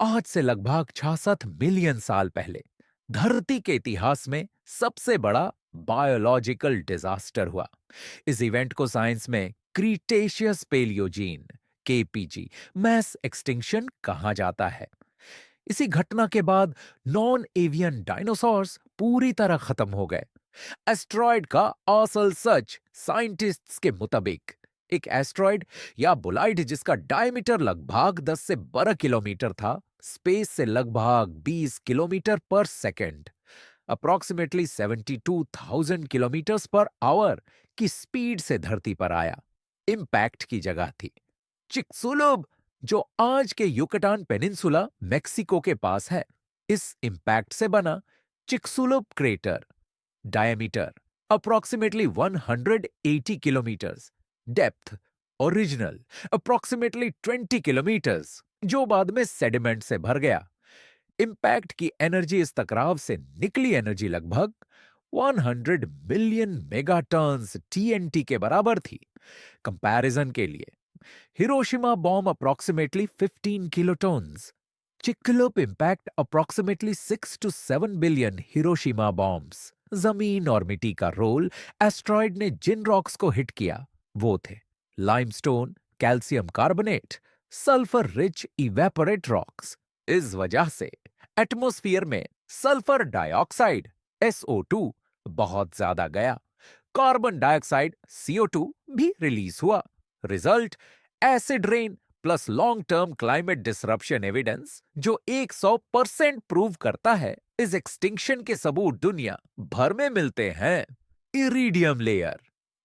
आज से लगभग 66 मिलियन साल पहले धरती के इतिहास में सबसे बड़ा बायोलॉजिकल डिजास्टर हुआ। इस इवेंट को साइंस में Cretaceous Paleogene KPG mass extinction कहा जाता है। इसी घटना के बाद नॉन एवियन डायनासोर्स पूरी तरह खत्म हो गए। एस्ट्रॉयड का असल सच साइंटिस्ट्स के मुताबिक एक एस्ट्रॉयड या बोलाइड जिसका डायमीटर लगभग 10 से 12 किलोमीटर था, स्पेस से लगभग 20 किलोमीटर पर second, approximately 72,000 kilometre per hour की स्पीड से धरती पर आया। इंपैक्ट की जगह थी चिक्सुलुब, जो आज के युकटान पेनिनसुला मेक्सिको के पास है। इस इंपैक्ट से बना Chicxulub crater, diameter approximately 180 kilometers, depth original approximately 20 kilometres, जो बाद में सेडिमेंट से भर गया। इंपैक्ट की एनर्जी इस टकराव से निकली एनर्जी लगभग 100 मिलियन मेगाटन्स टीएनटी के बराबर थी। कंपैरिजन के लिए Hiroshima bomb approximately 15 kilotons, Chicxulub impact approximately 6 to 7 billion Hiroshima bombs. जमीन और मिट्टी का रोल एस्ट्रॉयड ने जिन रॉक्स को हिट किया वो थे limestone, calcium carbonate, sulphur rich evaporate rocks. इस वजह से एटमॉस्फेयर में सल्फर डाइऑक्साइड SO2 बहुत ज्यादा गया। कार्बन डाइऑक्साइड CO2 भी रिलीज हुआ। Result acid rain plus long term climate disruption evidence, जो 100% प्रूव करता है इस एक्सटिंक्शन के सबूत दुनिया भर में मिलते हैं। इरिडियम लेयर,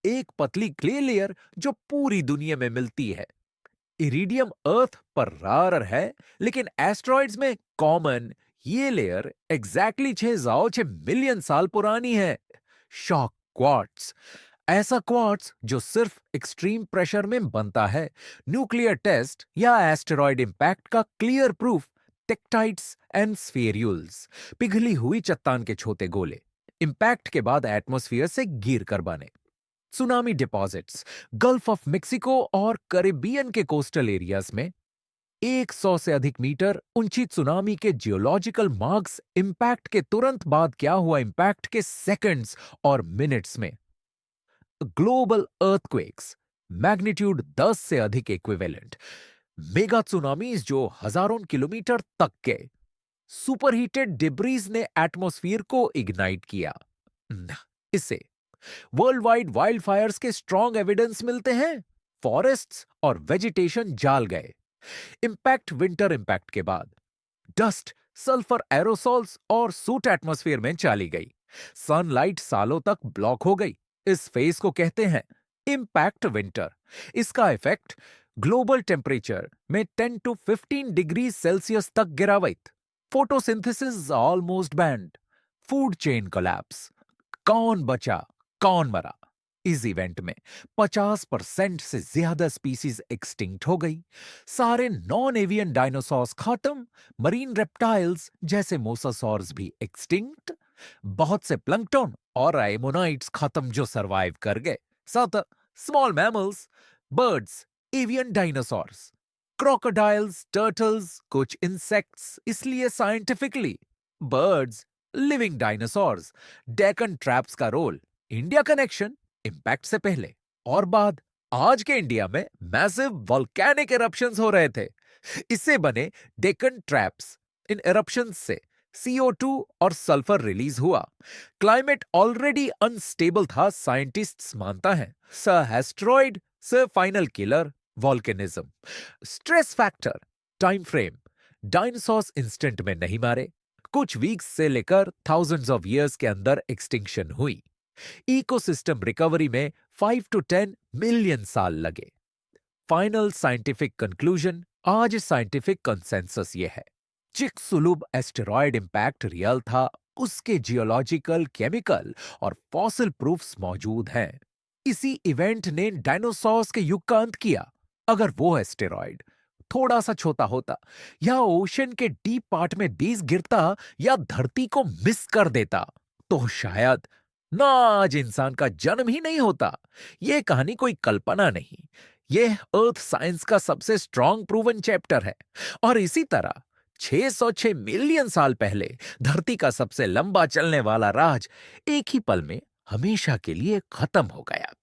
एक पतली क्ले लेयर जो पूरी दुनिया में मिलती है। इरिडियम अर्थ पर रार है, लेकिन एस्ट्रॉइड्स में कॉमन ये लेयर एग्जैक्टली 6 मिलियन साल पुरानी है। शॉक क्वार्ट्स, ऐसा क्वार्ट्स जो सिर्फ एक्सट्रीम प्रेशर में बनता है। न्यूक्लियर टेस्ट या एस्टेरॉयड इंपैक्ट का क्लियर प्रूफ टेक्टाइट्स एंड स्फेरियुल्स, पिघली हुई चट्टान के छोटे गोले इंपैक्ट के बाद एटमॉस्फेयर से गिर कर बने। Tsunami deposits, gulf of Mexico और कैरिबियन के कोस्टल एरियाज में 100 से अधिक मीटर ऊंची सुनामी के जियोलॉजिकल मार्क्स इंपैक्ट के तुरंत बाद क्या हुआ इंपैक्ट के सेकंड्स और मिनट्स में। ग्लोबल अर्थक्वेक्स, मैग्नीट्यूड 10 से अधिक इक्विवेलेंट, मेगा सुनामीज जो हजारों किलोमीटर तक के। सुपरहीटेड डिब्रीज ने एटमॉस्फेयर को इग्नाइट किया। इससे वर्ल्ड वाइड वाइल्ड फायर्स के स्ट्रॉन्ग एविडेंस मिलते हैं। फॉरेस्ट्स और वेजिटेशन जाल गए। इंपैक्ट विंटर इंपैक्ट के बाद डस्ट, सल्फर एरोसॉल्स और सूट एटमॉस्फेयर में चली गई। सनलाइट सालों तक ब्लॉक हो गई। इस फेज को कहते हैं इंपैक्ट विंटर। इसका इफेक्ट ग्लोबल टेम्परेचर में 10 to 15 डिग्री सेल्सियस तक गिरावट, photosynthesis almost band, food chain collapse. कौन बचा कौन मरा? इस इवेंट में 50% से ज्यादा स्पीसीज एक्सटिंक्ट हो गई। सारे नॉन एवियन डायनासोर्स खत्म, मरीन रेप्टाइल्स जैसे मोसासॉर्स भी एक्सटिंक्ट, बहुत से प्लंक्टन और एमोनाइट्स खत्म जो सरवाइव कर गए। साथ small mammals, birds, avian dinosaurs, crocodiles, turtles, कुछ इंसेक्ट्स। इसलिए scientifically birds, living dinosaurs, Deccan traps का रोल, इंडिया कनेक्शन, इंपैक्ट से पहले और बाद। आज के इंडिया में मैसिव वोल्केनिक इरप्शंस हो रहे थे। इससे बने डेकन ट्रैप्स। इन इरप्शंस से CO2 और सल्फर रिलीज हुआ। क्लाइमेट ऑलरेडी अनस्टेबल था, साइंटिस्ट्स मानता है। एस्टेरॉयड से final killer volcanism. Stress factor, time frame, dinosaurs instant में नहीं मारे। कुछ वीक्स से लेकर थाउजेंड्स ऑफ इयर्स के अंदर एक्सटिंक्शन हुई। इकोसिस्टम रिकवरी में 5 to 10 मिलियन साल लगे। फाइनल साइंटिफिक कंक्लूजन, आज साइंटिफिक कंसेंसस ये है, चिक्सुलुब एस्टेरॉयड इंपैक्ट रियल था। उसके जियोलॉजिकल, केमिकल और फॉसिल प्रूफ्स मौजूद हैं। इसी इवेंट ने डायनासोर्स के युग का अंत किया। अगर वो एस्टेरॉयड थोड़ा सा छोटा होता या ओशन के डीप पार्ट में बीज गिरता या धरती को मिस कर देता तो शायद ना आज इंसान का जन्म ही नहीं होता। यह कहानी कोई कल्पना नहीं, यह अर्थ साइंस का सबसे स्ट्रॉन्ग प्रूवन चैप्टर है। और इसी तरह 606 मिलियन साल पहले धरती का सबसे लंबा चलने वाला राज एक ही पल में हमेशा के लिए खत्म हो गया।